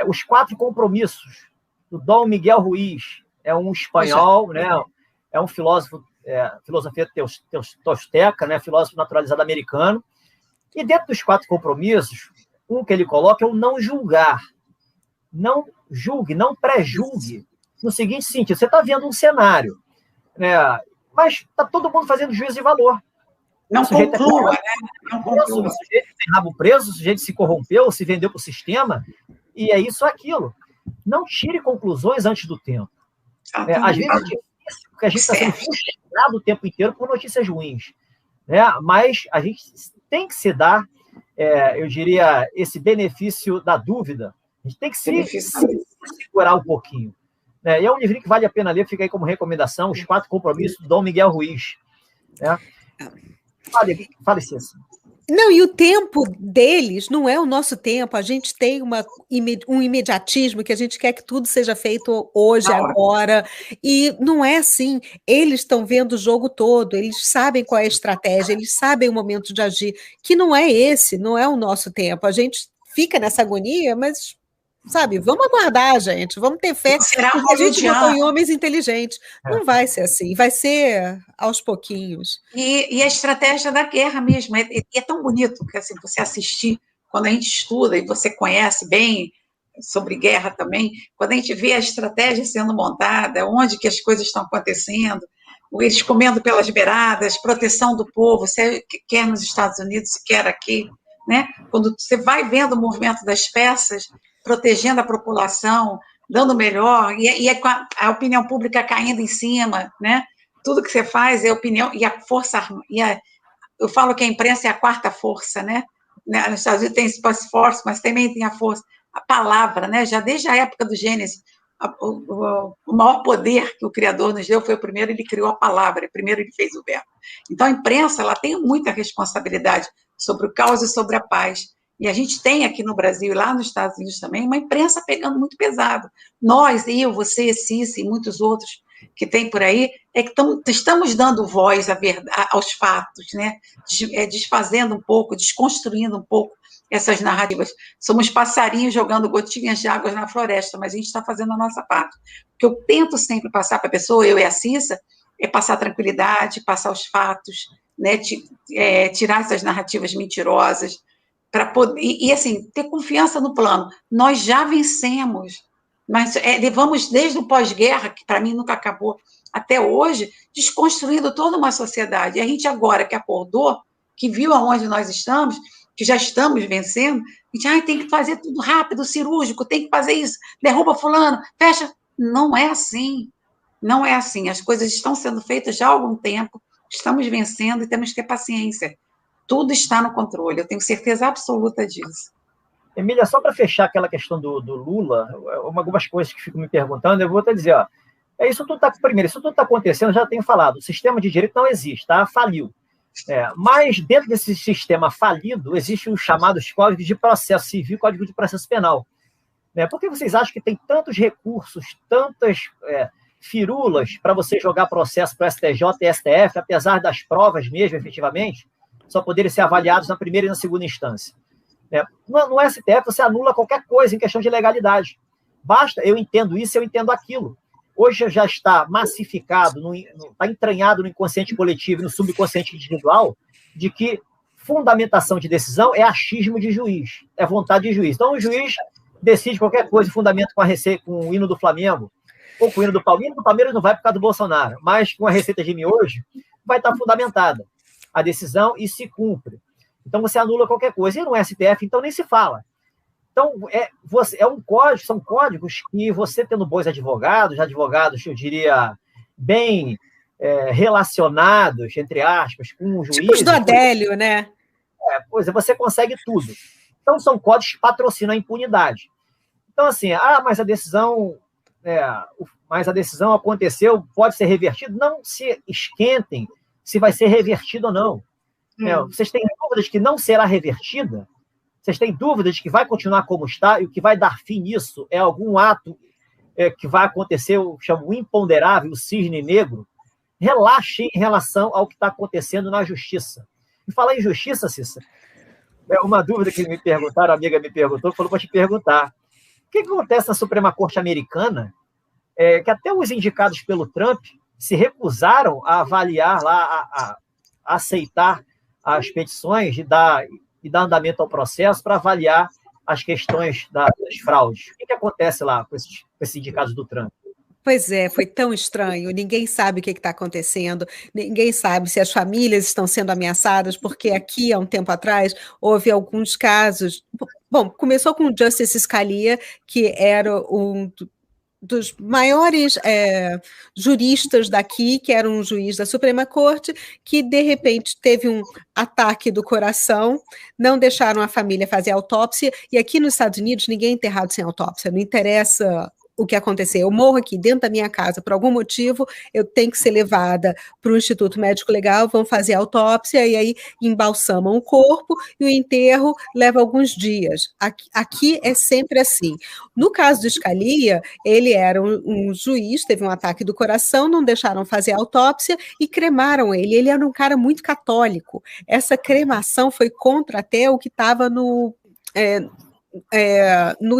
Os 4 Compromissos, do Dom Miguel Ruiz. É um espanhol, né? É um filósofo, filosofia tolteca, né? Filósofo naturalizado americano. E dentro dos 4 compromissos, um que ele coloca é o não julgar. Não julgue, não pré-julgue. No seguinte sentido, você está vendo um cenário, né? Mas está todo mundo fazendo juízo de valor. Não conclua, né? Não conclua. O sujeito tem rabo preso, o sujeito se corrompeu, se vendeu para o sistema, e é isso ou aquilo. Não tire conclusões antes do tempo. Às vezes é difícil, porque a gente está sendo frustrado o tempo inteiro por notícias ruins, né? Mas a gente tem que se dar, eu diria, esse benefício da dúvida. A gente tem que se segurar um pouquinho. E é um livro que vale a pena ler, fica aí como recomendação, Os 4 Compromissos, do Dom Miguel Ruiz. Né? Fale, Cícera. Não, e o tempo deles não é o nosso tempo. A gente tem um imediatismo que a gente quer que tudo seja feito hoje, agora. E não é assim. Eles estão vendo o jogo todo, eles sabem qual é a estratégia, eles sabem o momento de agir, que não é esse, não é o nosso tempo. A gente fica nessa agonia, mas... Sabe, vamos aguardar, gente, vamos ter fé, porque a gente votou em homens inteligentes. Não vai ser assim, vai ser aos pouquinhos. E a estratégia da guerra mesmo, é tão bonito que assim, você assistir, quando a gente estuda e você conhece bem sobre guerra também, quando a gente vê a estratégia sendo montada, onde que as coisas estão acontecendo, eles comendo pelas beiradas, proteção do povo, quer nos Estados Unidos, quer aqui, né? Quando você vai vendo o movimento das peças, protegendo a população, dando melhor, e a opinião pública caindo em cima, né? Tudo que você faz é opinião, e a força, eu falo que a imprensa é a 4ª força, né? Nos Estados Unidos tem Space Force, mas também tem a força, a palavra, né? Já desde a época do Gênesis, o maior poder que o Criador nos deu foi o primeiro, ele criou a palavra, primeiro ele fez o verbo. Então a imprensa, ela tem muita responsabilidade sobre o caos e sobre a paz. E a gente tem aqui no Brasil e lá nos Estados Unidos também uma imprensa pegando muito pesado. Nós, eu, você, Cici e muitos outros que tem por aí, é que estamos dando voz aos fatos, né? Desfazendo um pouco, desconstruindo um pouco essas narrativas. Somos passarinhos jogando gotinhas de água na floresta, mas a gente está fazendo a nossa parte. O que eu tento sempre passar para a pessoa, eu e a Cissa, é passar tranquilidade, passar os fatos, né? Tirar essas narrativas mentirosas, para poder, e assim, ter confiança no plano. Nós já vencemos, mas levamos desde o pós-guerra, que para mim nunca acabou, até hoje, desconstruindo toda uma sociedade. E a gente agora que acordou, que viu aonde nós estamos, que já estamos vencendo, a gente tem que fazer tudo rápido, cirúrgico, tem que fazer isso, derruba fulano, fecha. Não é assim. Não é assim. As coisas estão sendo feitas já há algum tempo, estamos vencendo e temos que ter paciência. Tudo está no controle, eu tenho certeza absoluta disso. Emília, só para fechar aquela questão do Lula, algumas coisas que fico me perguntando, eu vou até dizer, isso tudo está acontecendo, já tenho falado, o sistema de direito não existe, tá? Faliu. Mas dentro desse sistema falido, existem os chamados códigos de processo civil e código de processo penal. Por que vocês acham que tem tantos recursos, tantas firulas para você jogar processo para o STJ e STF, apesar das provas mesmo, efetivamente, só poderem ser avaliados na primeira e na segunda instância? No STF, você anula qualquer coisa em questão de legalidade. Basta, eu entendo isso, eu entendo aquilo. hoje já está massificado, está entranhado no inconsciente coletivo e no subconsciente individual, de que fundamentação de decisão é achismo de juiz, é vontade de juiz. Então, o juiz decide qualquer coisa, fundamento com o hino do Flamengo, ou com o hino do Palmeiras. O Palmeiras não vai por causa do Bolsonaro, mas com a receita de miojo, vai estar fundamentada a decisão e se cumpre. Então, você anula qualquer coisa. E no STF, então, nem se fala. Então, são códigos que você, tendo bons advogados, eu diria, bem relacionados, entre aspas, com o juiz. Tipo os do Adélio, né? Pois é, você consegue tudo. Então, são códigos que patrocinam a impunidade. Então, assim, mas a decisão aconteceu, pode ser revertido. Não se esquentem se vai ser revertido ou não. Vocês têm dúvidas de que não será revertida? Vocês têm dúvidas de que vai continuar como está e o que vai dar fim nisso é algum ato que vai acontecer, eu chamo o imponderável, o cisne negro? Relaxem em relação ao que está acontecendo na justiça. E falar em justiça, Cissa, uma dúvida que me perguntaram, a amiga me perguntou, falou para te perguntar. O que acontece na Suprema Corte Americana, que até os indicados pelo Trump se recusaram a avaliar lá, a aceitar as petições e dar andamento ao processo para avaliar as questões das fraudes. O que acontece lá com esses indicados do Trump? Pois é, foi tão estranho, ninguém sabe o que está acontecendo, ninguém sabe se as famílias estão sendo ameaçadas, porque aqui, há um tempo atrás, houve alguns casos. Bom, começou com o Justice Scalia, que era um dos maiores juristas daqui, que era um juiz da Suprema Corte, que de repente teve um ataque do coração, não deixaram a família fazer autópsia, e aqui nos Estados Unidos ninguém é enterrado sem autópsia, não interessa o que aconteceu. Eu morro aqui dentro da minha casa, por algum motivo, eu tenho que ser levada para o Instituto Médico Legal, vão fazer autópsia, e aí embalsamam o corpo, e o enterro leva alguns dias. Aqui é sempre assim. No caso do Scalia, ele era um juiz, teve um ataque do coração, não deixaram fazer autópsia e cremaram ele. Ele era um cara muito católico. Essa cremação foi contra até o que estava no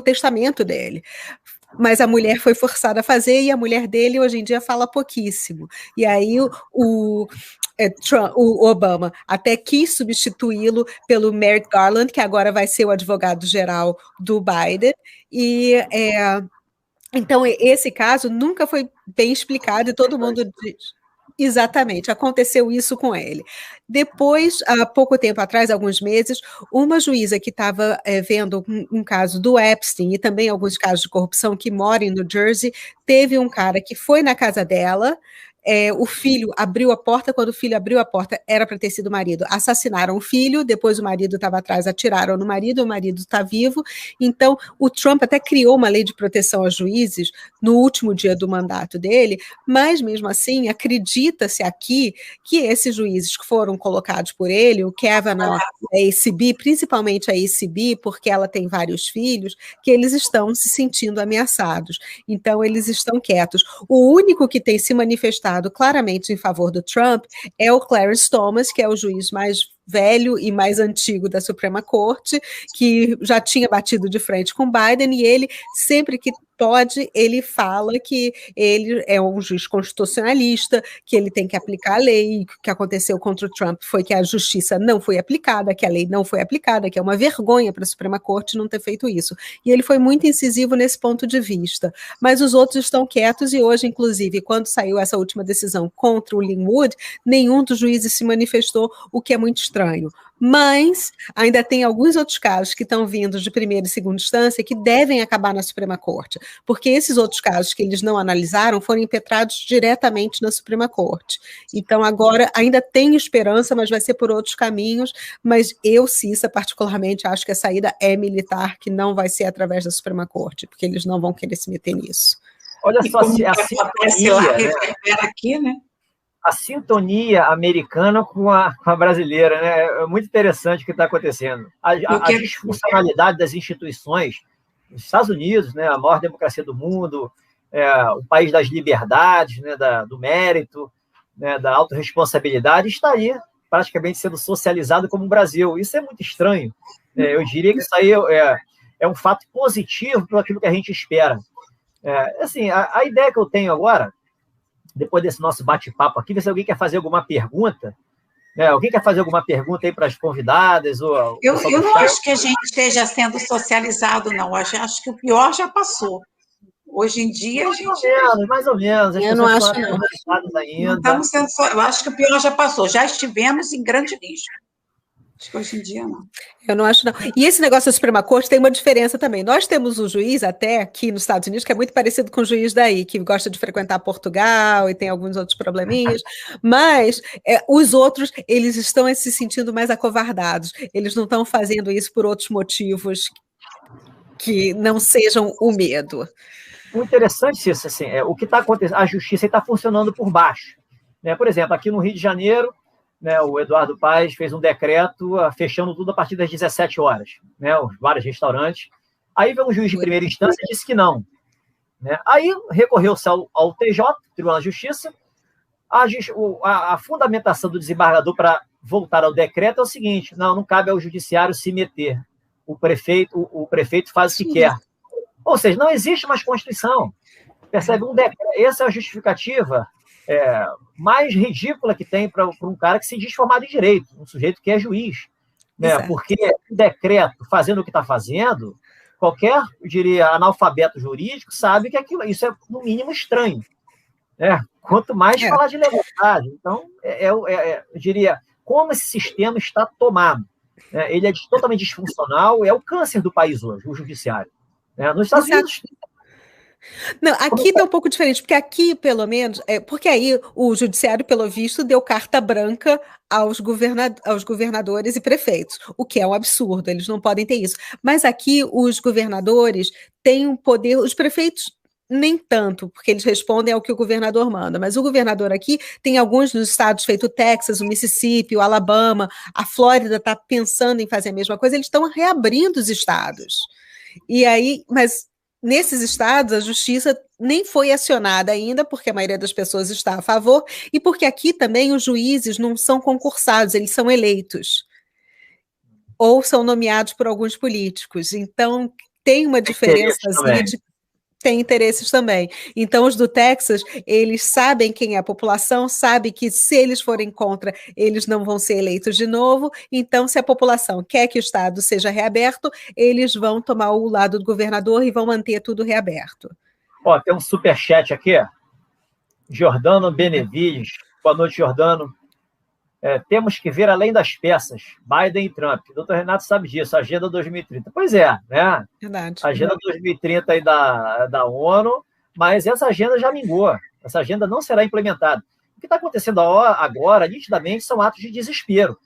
testamento dele. Mas a mulher foi forçada a fazer, e a mulher dele hoje em dia fala pouquíssimo. E aí o Obama até quis substituí-lo pelo Merrick Garland, que agora vai ser o advogado-geral do Biden, e então esse caso nunca foi bem explicado, e todo mundo diz... Exatamente, aconteceu isso com ele. Depois, há pouco tempo atrás, alguns meses, uma juíza que estava vendo um caso do Epstein e também alguns casos de corrupção que mora em New Jersey, teve um cara que foi na casa dela, o filho abriu a porta, quando o filho abriu a porta, era para ter sido o marido. Assassinaram o filho, depois o marido estava atrás, atiraram no marido, o marido está vivo. Então, o Trump até criou uma lei de proteção aos juízes no último dia do mandato dele, mas mesmo assim, acredita-se aqui que esses juízes que foram colocados por ele, o Kavanaugh, a ACB, principalmente a ACB, porque ela tem vários filhos, que eles estão se sentindo ameaçados. Então, eles estão quietos. O único que tem se manifestado claramente em favor do Trump é o Clarence Thomas, que é o juiz mais velho e mais antigo da Suprema Corte, que já tinha batido de frente com Biden, e ele, sempre que pode, ele fala que ele é um juiz constitucionalista, que ele tem que aplicar a lei. O que aconteceu contra o Trump foi que a justiça não foi aplicada, que a lei não foi aplicada, que é uma vergonha para a Suprema Corte não ter feito isso. E ele foi muito incisivo nesse ponto de vista. Mas os outros estão quietos, e hoje, inclusive, quando saiu essa última decisão contra o Linwood, nenhum dos juízes se manifestou, o que é muito estranho. Mas ainda tem alguns outros casos que estão vindo de primeira e segunda instância que devem acabar na Suprema Corte, porque esses outros casos que eles não analisaram foram impetrados diretamente na Suprema Corte. Então agora ainda tem esperança, mas vai ser por outros caminhos, mas eu, Cissa, particularmente, acho que a saída é militar, que não vai ser através da Suprema Corte, porque eles não vão querer se meter nisso. Olha só, se a sintonia, aqui, né? A sintonia americana com a brasileira, né? É muito interessante o que está acontecendo. A disfuncionalidade das instituições, nos Estados Unidos, né, a maior democracia do mundo, o país das liberdades, né, do mérito, né, da autorresponsabilidade, está aí praticamente sendo socializado como o Brasil. Isso é muito estranho. Eu diria que isso aí é um fato positivo para aquilo que a gente espera. Assim, a ideia que eu tenho agora, depois desse nosso bate-papo aqui, ver se alguém quer fazer alguma pergunta. Alguém quer fazer alguma pergunta aí para as convidadas? Eu não acho que a gente esteja sendo socializado, não. Eu acho que o pior já passou. Hoje em dia, a gente... Mais ou menos. As eu não acho, não. Ainda. Não estamos sendo... Eu acho que o pior já passou. Já estivemos em grande risco. Acho que hoje em dia, não. Eu não acho, não. E esse negócio da Suprema Corte tem uma diferença também. Nós temos um juiz, até aqui nos Estados Unidos, que é muito parecido com o juiz daí, que gosta de frequentar Portugal e tem alguns outros probleminhas, mas os outros, eles estão se sentindo mais acovardados. Eles não estão fazendo isso por outros motivos que não sejam o medo. O interessante, isso, assim, o que está acontecendo, a justiça está funcionando por baixo. Por exemplo, aqui no Rio de Janeiro, o Eduardo Paes fez um decreto fechando tudo a partir das 17 horas, os vários restaurantes. Aí veio um juiz de primeira instância e disse que não. Aí recorreu-se ao TJ, Tribunal de Justiça. A fundamentação do desembargador para voltar ao decreto é o seguinte: não cabe ao judiciário se meter. O prefeito faz o que quer. Ou seja, não existe mais Constituição. Percebe? Essa é a justificativa mais ridícula que tem para um cara que se diz formado em direito, um sujeito que é juiz. Porque o decreto, fazendo o que está fazendo, qualquer, eu diria, analfabeto jurídico sabe que isso é, no mínimo, estranho. Quanto mais falar de legalidade. Então, eu diria, como esse sistema está tomado. Ele é totalmente disfuncional, é o câncer do país hoje, o judiciário. Nos Estados Unidos... Não, aqui está um pouco diferente, porque aqui, pelo menos, porque aí o judiciário, pelo visto, deu carta branca aos governadores e prefeitos, o que é um absurdo, eles não podem ter isso. Mas aqui os governadores têm um poder, os prefeitos nem tanto, porque eles respondem ao que o governador manda, mas o governador aqui tem alguns dos estados, feito o Texas, o Mississippi, o Alabama, a Flórida está pensando em fazer a mesma coisa, eles estão reabrindo os estados. E aí, mas nesses estados, a justiça nem foi acionada ainda, porque a maioria das pessoas está a favor, e porque aqui também os juízes não são concursados, eles são eleitos. Ou são nomeados por alguns políticos. Então, tem uma diferençazinha de... Tem interesses também. Então, os do Texas, eles sabem quem é a população, sabem que se eles forem contra, eles não vão ser eleitos de novo. Então, se a população quer que o Estado seja reaberto, eles vão tomar o lado do governador e vão manter tudo reaberto. Tem um superchat aqui. Jordano Benevides. Boa noite, Jordano. Temos que ver além das peças, Biden e Trump. O doutor Renato sabe disso, Agenda 2030. Pois é, né? Verdade. Agenda 2030 aí da ONU, mas essa agenda já mingou. Essa agenda não será implementada. O que está acontecendo agora, nitidamente, são atos de desespero.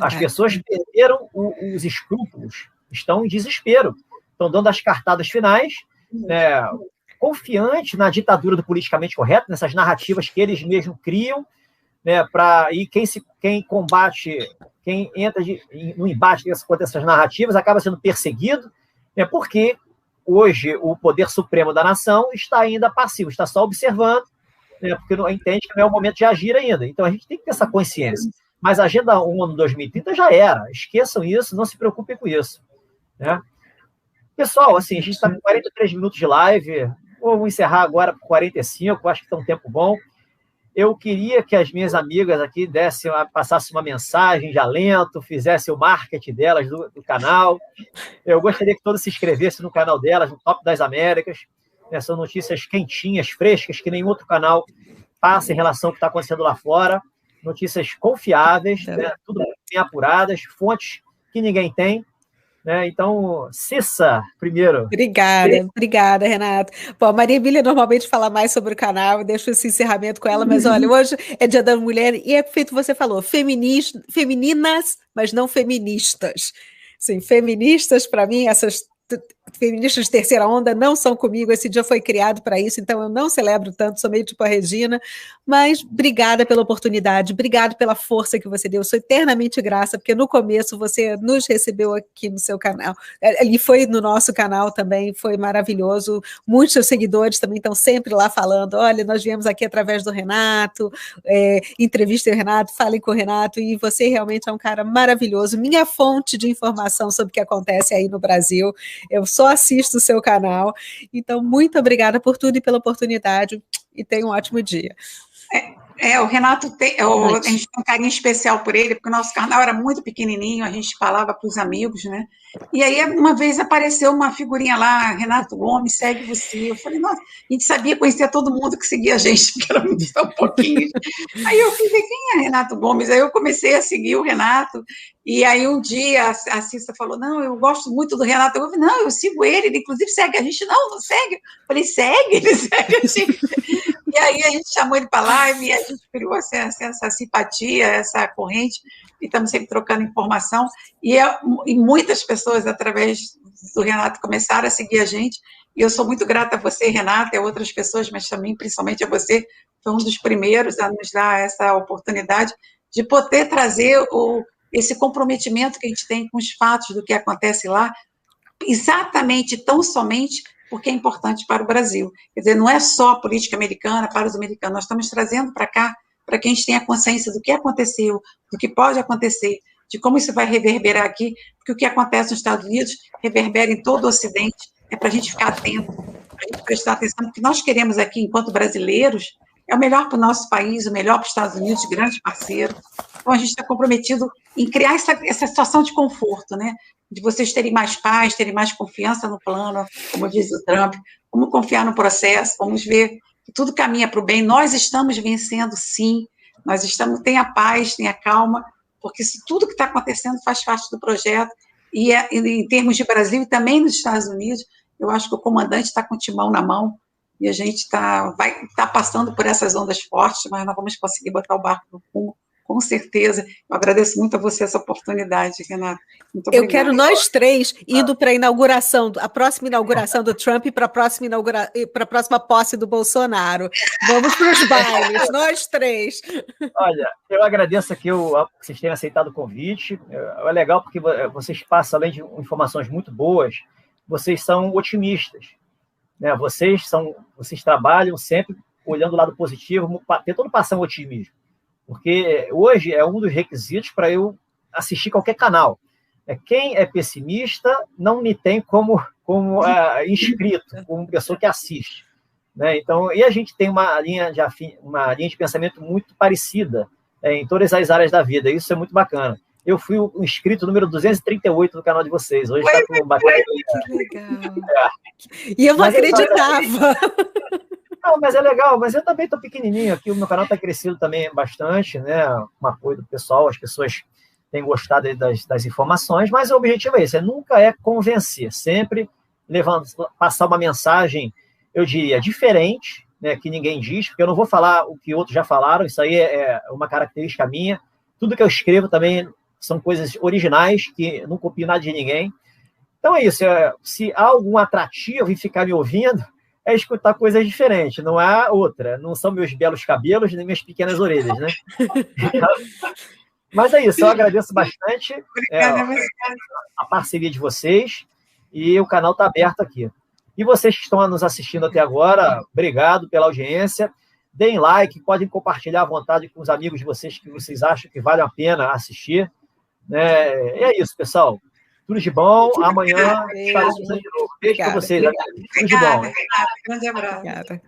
As pessoas perderam os escrúpulos, estão em desespero. Estão dando as cartadas finais, confiante na ditadura do politicamente correto, nessas narrativas que eles mesmos criam, e quem combate, quem entra no embate contra essas narrativas acaba sendo perseguido, porque hoje o poder supremo da nação está ainda passivo, está só observando, porque não entende que não é o momento de agir ainda. Então a gente tem que ter essa consciência. Mas a Agenda ONU 2030 já era, esqueçam isso, não se preocupem com isso. Pessoal, assim, a gente está com 43 minutos de live, vou encerrar agora por 45, acho que está um tempo bom. Eu queria que as minhas amigas aqui passassem uma mensagem de alento, fizessem o marketing delas do canal. Eu gostaria que todos se inscrevessem no canal delas, no Top das Américas. São notícias quentinhas, frescas, que nenhum outro canal passa em relação ao que está acontecendo lá fora. Notícias confiáveis, tudo bem apuradas, fontes que ninguém tem. Então, Cissa, primeiro. Obrigada, Renato. Bom, a Maria Emília normalmente fala mais sobre o canal, eu deixo esse encerramento com ela, mas olha, hoje é Dia da Mulher e é feito, você falou, femininas, mas não feministas. Sim, feministas, para mim, essas feministas de terceira onda não são comigo, esse dia foi criado para isso, então eu não celebro tanto, sou meio tipo a Regina, mas obrigada pela oportunidade, obrigada pela força que você deu, sou eternamente grata, porque no começo você nos recebeu aqui no seu canal, e foi no nosso canal também, foi maravilhoso, muitos seguidores também estão sempre lá falando, olha, nós viemos aqui através do Renato, entrevistem o Renato, falem com o Renato, e você realmente é um cara maravilhoso, minha fonte de informação sobre o que acontece aí no Brasil. Eu sou só assisto o seu canal. Então, muito obrigada por tudo e pela oportunidade. E tenha um ótimo dia. O Renato, a gente tem um carinho especial por ele, porque o nosso canal era muito pequenininho, a gente falava para os amigos, né? E aí, uma vez apareceu uma figurinha lá, Renato Gomes, segue você. Eu falei, nossa, a gente sabia conhecer todo mundo que seguia a gente, porque era muito tão pouquinho. Aí eu falei, quem é Renato Gomes? Aí eu comecei a seguir o Renato, e aí um dia a Cissa falou, não, eu gosto muito do Renato. Eu falei, não, eu sigo ele inclusive segue a gente. Não segue. Eu falei, segue, ele segue a gente. E aí a gente chamou ele para live, e a gente criou essa simpatia, essa corrente, e estamos sempre trocando informação, e muitas pessoas, através do Renato, começaram a seguir a gente, e eu sou muito grata a você, Renato, e a outras pessoas, mas também, principalmente a você, foi um dos primeiros a nos dar essa oportunidade de poder trazer esse comprometimento que a gente tem com os fatos do que acontece lá, exatamente, tão somente porque é importante para o Brasil. Quer dizer, não é só a política americana para os americanos, nós estamos trazendo para cá para que a gente tenha consciência do que aconteceu, do que pode acontecer, de como isso vai reverberar aqui, porque o que acontece nos Estados Unidos reverbera em todo o Ocidente, é para a gente ficar atento, para a gente prestar atenção, porque nós queremos aqui, enquanto brasileiros, é o melhor para o nosso país, o melhor para os Estados Unidos, grande parceiro. Então, a gente está comprometido em criar essa situação de conforto, né? De vocês terem mais paz, terem mais confiança no plano, como diz o Trump, como confiar no processo, vamos ver que tudo caminha para o bem. Nós estamos vencendo, sim, tenha a paz, tenha a calma, porque isso, tudo que está acontecendo faz parte do projeto, e em termos de Brasil e também nos Estados Unidos, eu acho que o comandante está com o timão na mão, e a gente vai estar passando por essas ondas fortes, mas nós vamos conseguir botar o barco no rumo, com certeza. Eu agradeço muito a você essa oportunidade, Renato. Muito obrigada. Eu quero nós três indo para a próxima inauguração do Trump e para a próxima posse do Bolsonaro. Vamos para os bailes, nós três. Olha, eu agradeço aqui que vocês tenham aceitado o convite. É legal porque vocês passam, além de informações muito boas, vocês são otimistas. Né? Vocês trabalham sempre olhando o lado positivo, tentando passar um otimismo. Porque hoje é um dos requisitos para eu assistir qualquer canal. Quem é pessimista não me tem como inscrito, como pessoa que assiste. Né? Então, e a gente tem uma linha de pensamento muito parecida em todas as áreas da vida. Isso é muito bacana. Eu fui o inscrito número 238 do canal de vocês. Hoje está com bacana. Que legal. E eu não acreditava. Não, mas é legal, mas eu também estou pequenininho aqui, o meu canal está crescendo também bastante, né, com apoio do pessoal, as pessoas têm gostado das informações, mas o objetivo é esse, nunca é convencer, sempre passar uma mensagem, eu diria, diferente, né, que ninguém diz, porque eu não vou falar o que outros já falaram, isso aí é uma característica minha, tudo que eu escrevo também são coisas originais, que não copio nada de ninguém. Então é isso, se há algum atrativo em ficar me ouvindo, é escutar coisas diferentes, não há outra. Não são meus belos cabelos, nem minhas pequenas orelhas, né? Mas é isso, eu agradeço bastante a parceria de vocês e o canal está aberto aqui. E vocês que estão nos assistindo até agora, obrigado pela audiência. Deem like, podem compartilhar à vontade com os amigos de vocês que vocês acham que vale a pena assistir. Né? E é isso, pessoal. Tudo de bom. Amanhã estaremos de novo. Beijo para vocês. Tudo de bom. Grande abraço. Obrigada.